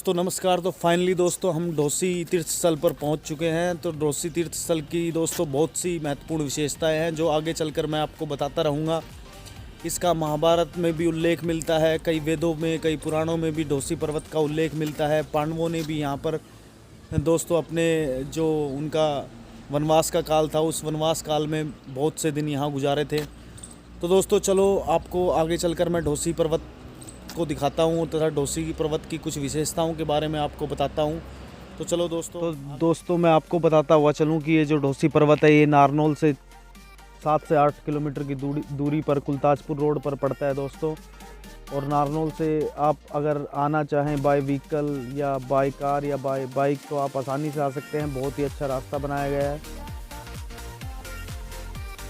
दोस्तों नमस्कार। तो फाइनली दोस्तों हम ढोसी तीर्थ स्थल पर पहुंच चुके हैं। तो ढोसी तीर्थ स्थल की दोस्तों बहुत सी महत्वपूर्ण विशेषताएं हैं जो आगे चलकर मैं आपको बताता रहूँगा। इसका महाभारत में भी उल्लेख मिलता है, कई वेदों में, कई पुराणों में भी ढोसी पर्वत का उल्लेख मिलता है। पांडवों ने भी यहाँ पर दोस्तों अपने जो उनका वनवास का काल था, उस वनवास काल में बहुत से दिन यहाँ गुजारे थे। तो दोस्तों चलो आपको आगे चलकर मैं ढोसी पर्वत को दिखाता हूँ तथा ढोसी पर्वत की कुछ विशेषताओं के बारे में आपको बताता हूँ। तो चलो दोस्तों मैं आपको बताता हुआ चलूँ कि ये जो ढोसी पर्वत है ये नारनौल से 7 से 8 किलोमीटर की दूरी पर कुलताजपुर रोड पर पड़ता है दोस्तों। और नारनौल से आप अगर आना चाहें बाय व्हीकल या बाय कार या बाय बाइक तो आप आसानी से आ सकते हैं। बहुत ही अच्छा रास्ता बनाया गया है।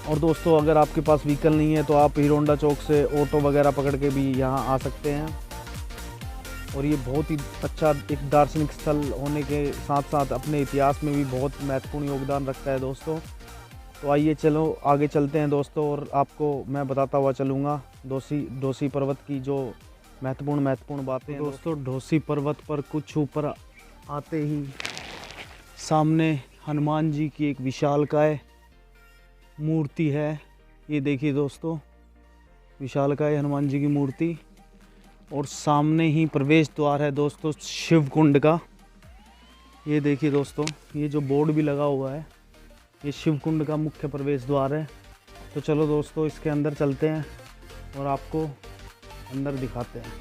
और दोस्तों अगर आपके पास व्हीकल नहीं है तो आप हीरो होंडा चौक से ऑटो वगैरह पकड़ के भी यहाँ आ सकते हैं। और ये बहुत ही अच्छा एक दार्शनिक स्थल होने के साथ साथ अपने इतिहास में भी बहुत महत्वपूर्ण योगदान रखता है दोस्तों। तो आइए चलो आगे चलते हैं दोस्तों और आपको मैं बताता हुआ चलूँगा ढोसी पर्वत की जो महत्वपूर्ण बातें हैं। दोस्तों ढोसी पर्वत पर कुछ ऊपर आते ही सामने हनुमान जी की एक विशालकाय मूर्ति है। ये देखिए दोस्तों, विशालकाय हनुमान जी की मूर्ति। और सामने ही प्रवेश द्वार है दोस्तों शिव कुंड का। ये देखिए दोस्तों, ये जो बोर्ड भी लगा हुआ है ये शिव कुंड का मुख्य प्रवेश द्वार है। तो चलो दोस्तों इसके अंदर चलते हैं और आपको अंदर दिखाते हैं।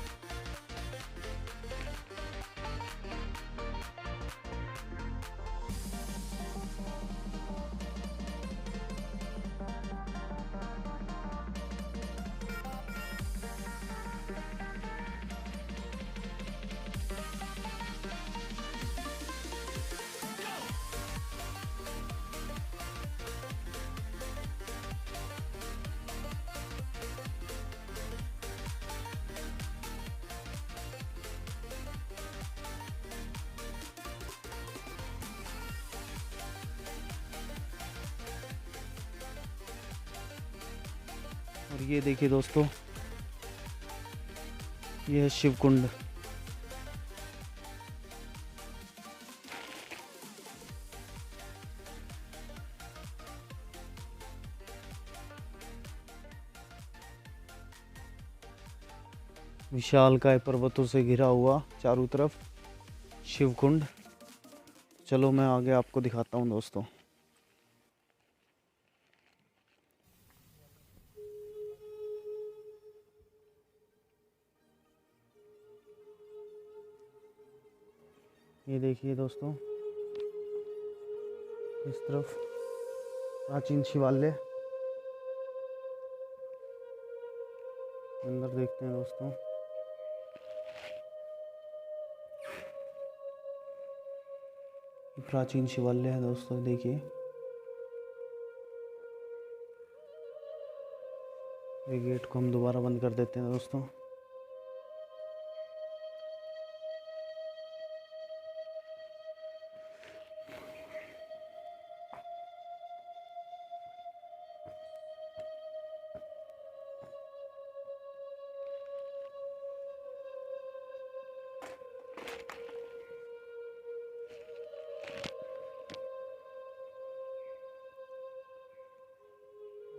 और ये देखिए दोस्तों, ये है शिव कुंड। विशालकाय पर्वतों से घिरा हुआ चारों तरफ शिव कुंड। चलो मैं आगे आपको दिखाता हूँ दोस्तों। ये देखिए दोस्तों, इस तरफ प्राचीन शिवालय, अंदर देखते हैं दोस्तों। प्राचीन शिवालय है दोस्तों, देखिए। ये गेट को हम दोबारा बंद कर देते हैं दोस्तों।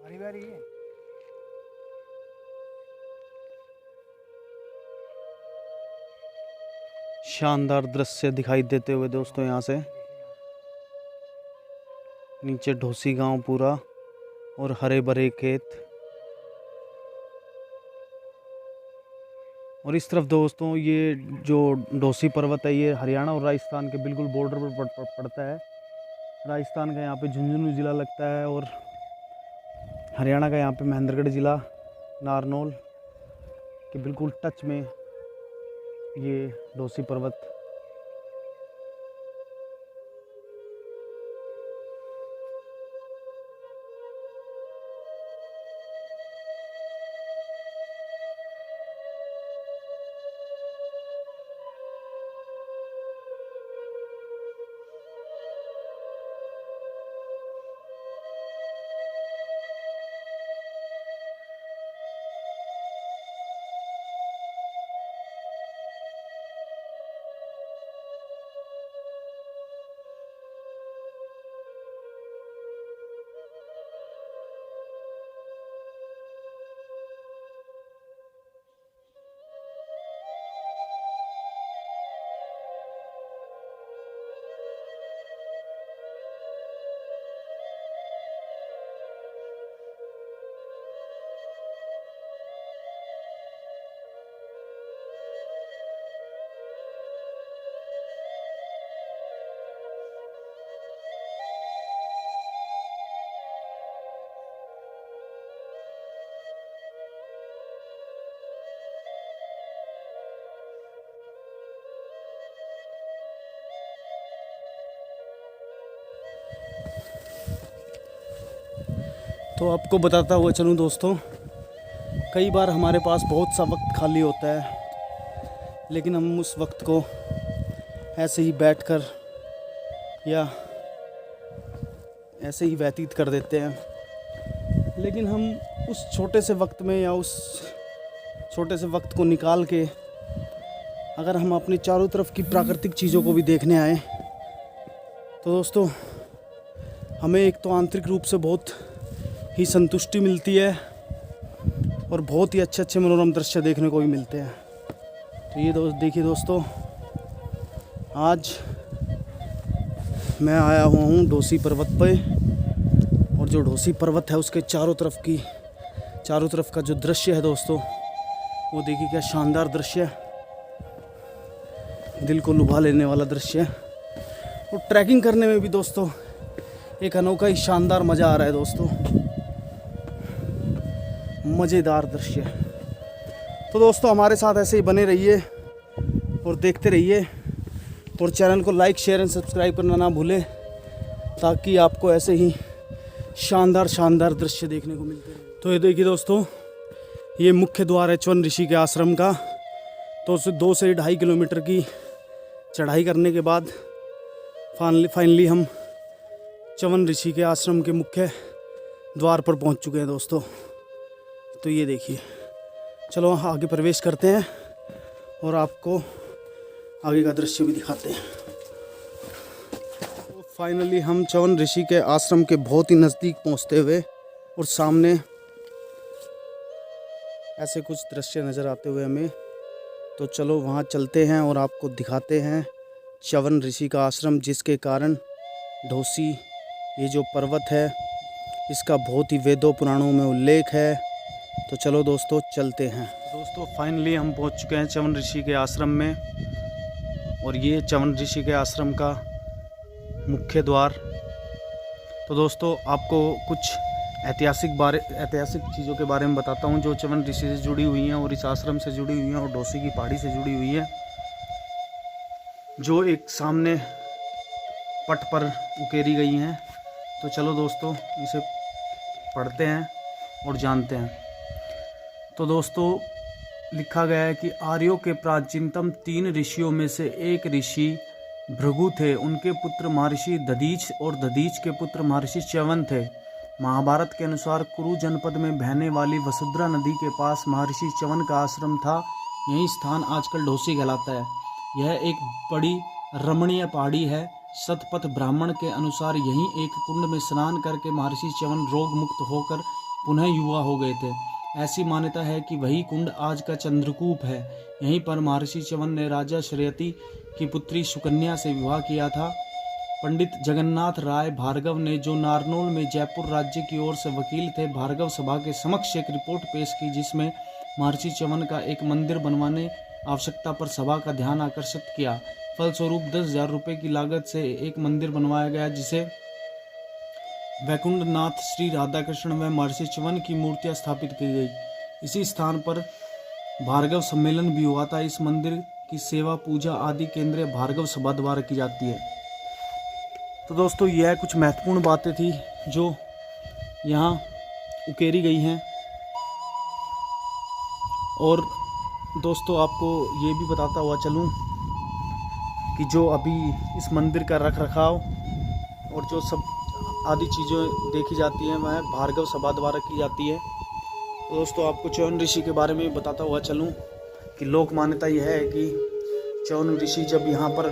बारी बारी है। शानदार दृश्य दिखाई देते हुए दोस्तों यहाँ से नीचे ढोसी गांव पूरा और हरे भरे खेत। और इस तरफ दोस्तों ये जो ढोसी पर्वत है ये हरियाणा और राजस्थान के बिल्कुल बॉर्डर पर पड़ता है। राजस्थान का यहाँ पे झुंझुनू ज़िला लगता है और हरियाणा का यहाँ पे महेंद्रगढ़ ज़िला नारनौल के बिल्कुल टच में ये ढोसी पर्वत। तो आपको बताता हुआ चलूँ दोस्तों, कई बार हमारे पास बहुत सा वक्त खाली होता है, लेकिन हम उस वक्त को ऐसे ही बैठकर या ऐसे ही व्यतीत कर देते हैं। लेकिन हम उस छोटे से वक्त में या उस छोटे से वक्त को निकाल के अगर हम अपनी चारों तरफ की प्राकृतिक चीज़ों को भी देखने आए तो दोस्तों हमें एक तो आंतरिक रूप से बहुत ही संतुष्टि मिलती है और बहुत ही अच्छे अच्छे मनोरम दृश्य देखने को भी मिलते हैं। तो ये देखिए दोस्तों, आज मैं आया हुआ हूँ ढोसी पर्वत पे, और जो ढोसी पर्वत है उसके चारों तरफ का जो दृश्य है दोस्तों, वो देखिए क्या शानदार दृश्य है, दिल को लुभा लेने वाला दृश्य है। और ट्रैकिंग करने में भी दोस्तों एक अनोखा ही शानदार मज़ा आ रहा है दोस्तों, मज़ेदार दृश्य। तो दोस्तों हमारे साथ ऐसे ही बने रहिए और देखते रहिए, और चैनल को लाइक शेयर एंड सब्सक्राइब करना ना भूलें, ताकि आपको ऐसे ही शानदार दृश्य देखने को मिलते रहे। तो ये देखिए दोस्तों, ये मुख्य द्वार है च्यवन ऋषि के आश्रम का। तो 2 से 2.5 किलोमीटर की चढ़ाई करने के बाद फाइनली हम च्यवन ऋषि के आश्रम के मुख्य द्वार पर पहुंच चुके हैं दोस्तों। तो ये देखिए, चलो आगे प्रवेश करते हैं और आपको आगे का दृश्य भी दिखाते हैं। तो फाइनली हम च्यवन ऋषि के आश्रम के बहुत ही नज़दीक पहुंचते हुए और सामने ऐसे कुछ दृश्य नज़र आते हुए हमें, तो चलो वहाँ चलते हैं और आपको दिखाते हैं च्यवन ऋषि का आश्रम, जिसके कारण ढोसी ये जो पर्वत है इसका बहुत ही वेदों पुराणों में उल्लेख है। तो चलो दोस्तों चलते हैं। दोस्तों फाइनली हम पहुंच चुके हैं च्यवन ऋषि के आश्रम में, और ये च्यवन ऋषि के आश्रम का मुख्य द्वार। तो दोस्तों आपको कुछ ऐतिहासिक चीज़ों के बारे में बताता हूँ जो च्यवन ऋषि से जुड़ी हुई हैं और इस आश्रम से जुड़ी हुई हैं और ढोसी की पहाड़ी से जुड़ी हुई है, जो एक सामने पट पर उकेरी गई हैं। तो चलो दोस्तों इसे पढ़ते हैं और जानते हैं। तो दोस्तों लिखा गया है कि आर्यों के प्राचीनतम 3 ऋषियों में से एक ऋषि भृगु थे। उनके पुत्र महर्षि दधीच और दधीच के पुत्र महर्षि च्यवन थे। महाभारत के अनुसार कुरु जनपद में बहने वाली वसुंधरा नदी के पास महर्षि च्यवन का आश्रम था। यही स्थान आजकल ढोसी कहलाता है। यह एक बड़ी रमणीय पहाड़ी है। शतपथ ब्राह्मण के अनुसार यहीं एक कुंड में स्नान करके महर्षि च्यवन रोग मुक्त होकर पुनः युवा हो गए थे। ऐसी मान्यता है कि वही कुंड आज का चंद्रकूप है। यहीं पर महर्षि च्यवन ने राजा श्रेयती की पुत्री सुकन्या से विवाह किया था। पंडित जगन्नाथ राय भार्गव ने, जो नारनौल में जयपुर राज्य की ओर से वकील थे, भार्गव सभा के समक्ष एक रिपोर्ट पेश की, जिसमें महर्षि च्यवन का एक मंदिर बनवाने आवश्यकता पर सभा का ध्यान आकर्षित किया। फलस्वरूप 10,000 रुपये की लागत से एक मंदिर बनवाया गया, जिसे वैकुंठनाथ श्री राधाकृष्ण व महर्षि च्यवन की मूर्तियां स्थापित की गई। इसी स्थान पर भार्गव सम्मेलन भी हुआ था। इस मंदिर की सेवा पूजा आदि केंद्रीय भार्गव सभा द्वारा की जाती है। तो दोस्तों यह कुछ महत्वपूर्ण बातें थी जो यहाँ उकेरी गई हैं। और दोस्तों आपको ये भी बताता हुआ चलूँ कि जो अभी इस मंदिर का रख रखाव और जो सब आदि चीज़ें देखी जाती हैं वह भार्गव सभा द्वारा की जाती है। तो दोस्तों आपको च्यवन ऋषि के बारे में बताता हुआ चलूँ कि लोक मान्यता यह है कि च्यवन ऋषि जब यहाँ पर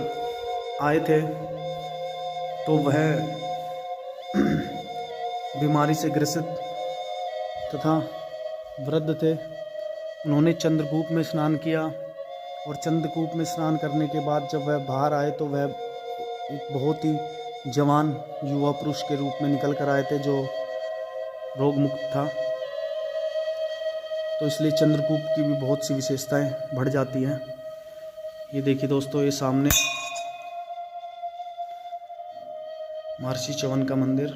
आए थे तो वह बीमारी से ग्रसित तथा वृद्ध थे। उन्होंने चंद्रकूप में स्नान किया, और चंद्रकूप में स्नान करने के बाद जब वह बाहर आए तो वह एक बहुत ही जवान युवा पुरुष के रूप में निकल कर आए थे, जो रोग मुक्त था। तो इसलिए चंद्रकूप की भी बहुत सी विशेषताएं बढ़ जाती हैं। ये देखिए दोस्तों, ये सामने महर्षि च्यवन का मंदिर,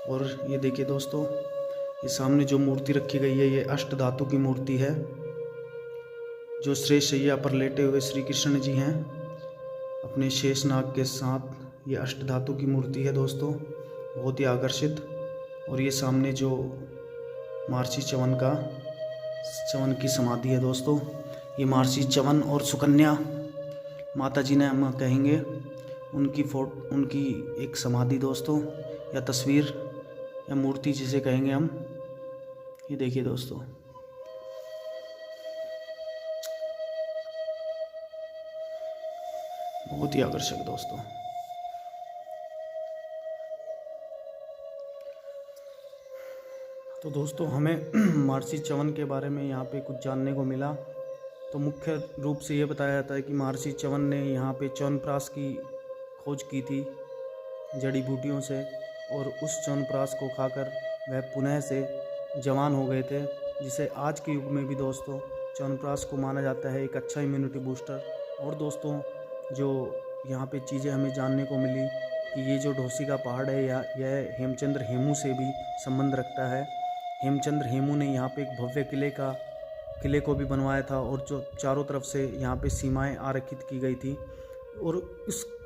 और ये देखिए दोस्तों, ये सामने जो मूर्ति रखी गई है ये अष्ट धातु की मूर्ति है। जो श्रेष्ठ शैया पर लेटे हुए श्री कृष्ण जी हैं अपने शेषनाग के साथ, ये अष्ट धातु की मूर्ति है दोस्तों, बहुत ही आकर्षित। और ये सामने जो महर्षि च्यवन की समाधि है दोस्तों, ये महर्षि च्यवन और सुकन्या माता जी ने हम कहेंगे उनकी एक समाधि दोस्तों, या तस्वीर या मूर्ति जिसे कहेंगे हम। ये देखिए दोस्तों, बहुत ही आकर्षक दोस्तों। तो दोस्तों हमें महर्षि च्यवन के बारे में यहाँ पे कुछ जानने को मिला। तो मुख्य रूप से ये बताया जाता है कि महर्षि च्यवन ने यहाँ पे च्यवनप्राश की खोज की थी जड़ी बूटियों से, और उस च्यवनप्राश को खाकर वह पुनः से जवान हो गए थे, जिसे आज के युग में भी दोस्तों च्यवनप्राश को माना जाता है एक अच्छा इम्यूनिटी बूस्टर। और दोस्तों जो यहाँ पे चीज़ें हमें जानने को मिली कि ये जो ढोसी का पहाड़ है यह हेमचंद्र हेमू से भी संबंध रखता है। हेमचंद्र हेमू ने यहाँ पे एक भव्य किले को भी बनवाया था, और जो चारों तरफ से यहाँ पे सीमाएं आरक्षित की गई थी। और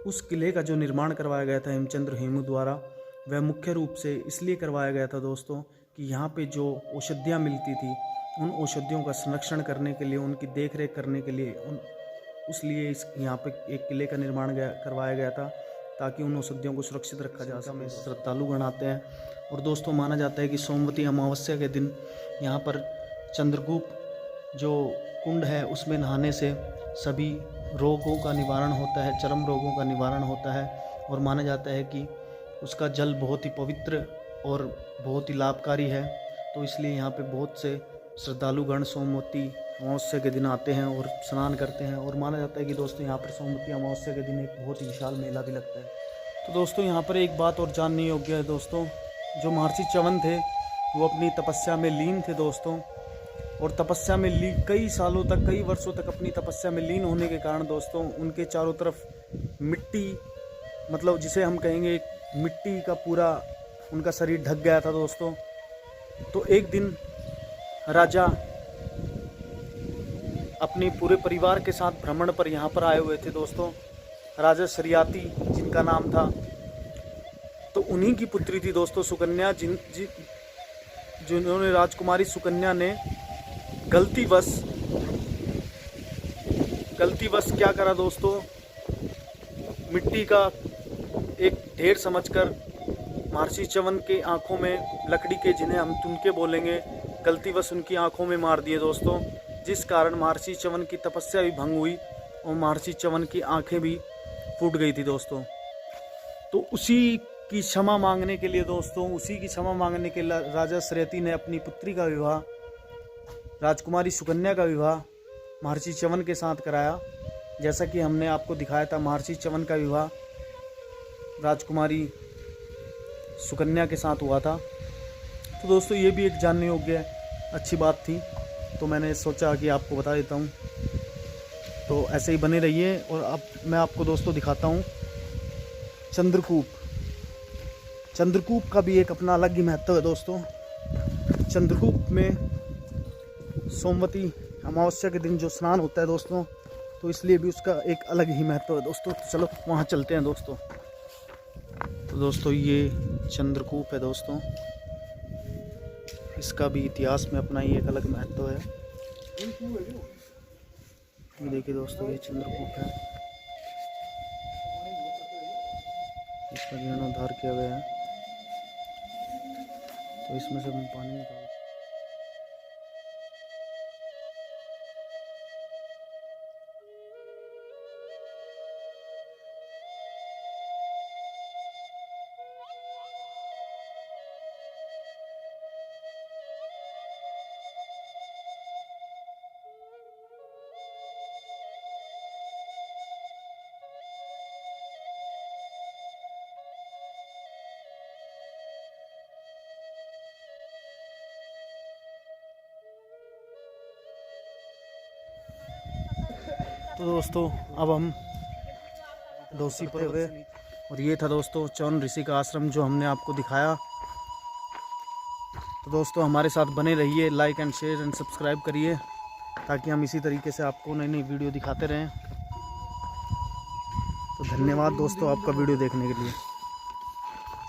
उस किले का जो निर्माण करवाया गया था हेमचंद्र हेमू द्वारा, वह मुख्य रूप से इसलिए करवाया गया था दोस्तों कि यहाँ पे जो औषधियाँ मिलती थी उन औषधियों का संरक्षण करने के लिए, उनकी देखरेख करने के लिए इसलिए यहाँ पे एक किले का निर्माण करवाया गया था, ताकि उन औषधियों को सुरक्षित रखा जा सके। श्रद्धालुगण आते हैं। और दोस्तों माना जाता है कि सोमवती अमावस्या के दिन यहाँ पर चंद्रकूप जो कुंड है उसमें नहाने से सभी रोगों का निवारण होता है, चर्म रोगों का निवारण होता है। और माना जाता है कि उसका जल बहुत ही पवित्र और बहुत ही लाभकारी है। तो इसलिए यहाँ पे बहुत से श्रद्धालुगण सोमवती अमावस्या के दिन आते हैं और स्नान करते हैं। और माना जाता है कि दोस्तों यहाँ पर सोमवती अमावस्या के दिन एक बहुत ही विशाल मेला भी लगता है। तो दोस्तों यहाँ पर एक बात और जानने योग्य है दोस्तों, जो महर्षि च्यवन थे वो अपनी तपस्या में लीन थे दोस्तों, और तपस्या में कई सालों तक, कई वर्षों तक अपनी तपस्या में लीन होने के कारण दोस्तों उनके चारों तरफ मिट्टी, मतलब जिसे हम कहेंगे मिट्टी का पूरा उनका शरीर ढक गया था दोस्तों। तो एक दिन राजा अपने पूरे परिवार के साथ भ्रमण पर यहाँ पर आए हुए थे दोस्तों, राजा शरियाती जिनका नाम था। तो उन्हीं की पुत्री थी दोस्तों सुकन्या, जिन्होंने राजकुमारी सुकन्या ने गलतीवश क्या करा दोस्तों, मिट्टी का एक ढेर समझकर महर्षि च्यवन के आंखों में लकड़ी के, जिन्हें हम तुनके बोलेंगे, गलतीवश उनकी आंखों में मार दिए दोस्तों, जिस कारण महर्षि च्यवन की तपस्या भी भंग हुई और महर्षि च्यवन की आंखें भी फूट गई थी दोस्तों। तो उसी की क्षमा मांगने के लिए राजा शरियाती ने अपनी पुत्री का विवाह, राजकुमारी सुकन्या का विवाह महर्षि च्यवन के साथ कराया। जैसा कि हमने आपको दिखाया था, महर्षि च्यवन का विवाह राजकुमारी सुकन्या के साथ हुआ था। तो दोस्तों ये भी एक जानने योग्य अच्छी बात थी, तो मैंने सोचा कि आपको बता देता हूँ। तो ऐसे ही बने रहिए। और अब मैं आपको दोस्तों दिखाता हूँ चंद्रकूप का भी एक अपना अलग ही महत्व है दोस्तों। चंद्रकूप में सोमवती अमावस्या के दिन जो स्नान होता है दोस्तों, तो इसलिए भी उसका एक अलग ही महत्व है दोस्तों। तो चलो वहाँ चलते हैं दोस्तों। तो दोस्तों ये चंद्रकूप है दोस्तों, इसका भी इतिहास में अपना ही एक अलग महत्व है। ये देखिए दोस्तों, ये चंद्रकूप है, इसका जीर्णोद्धार किया गया है। तो इसमें से हम पानी निकाल, तो दोस्तों अब हम ढोसी पर हुए, और ये था दोस्तों च्यवन ऋषि का आश्रम जो हमने आपको दिखाया। तो दोस्तों हमारे साथ बने रहिए, like and share and subscribe करिए, ताकि हम इसी तरीके से आपको नई नई वीडियो दिखाते रहें। तो धन्यवाद दोस्तों आपका वीडियो देखने के लिए।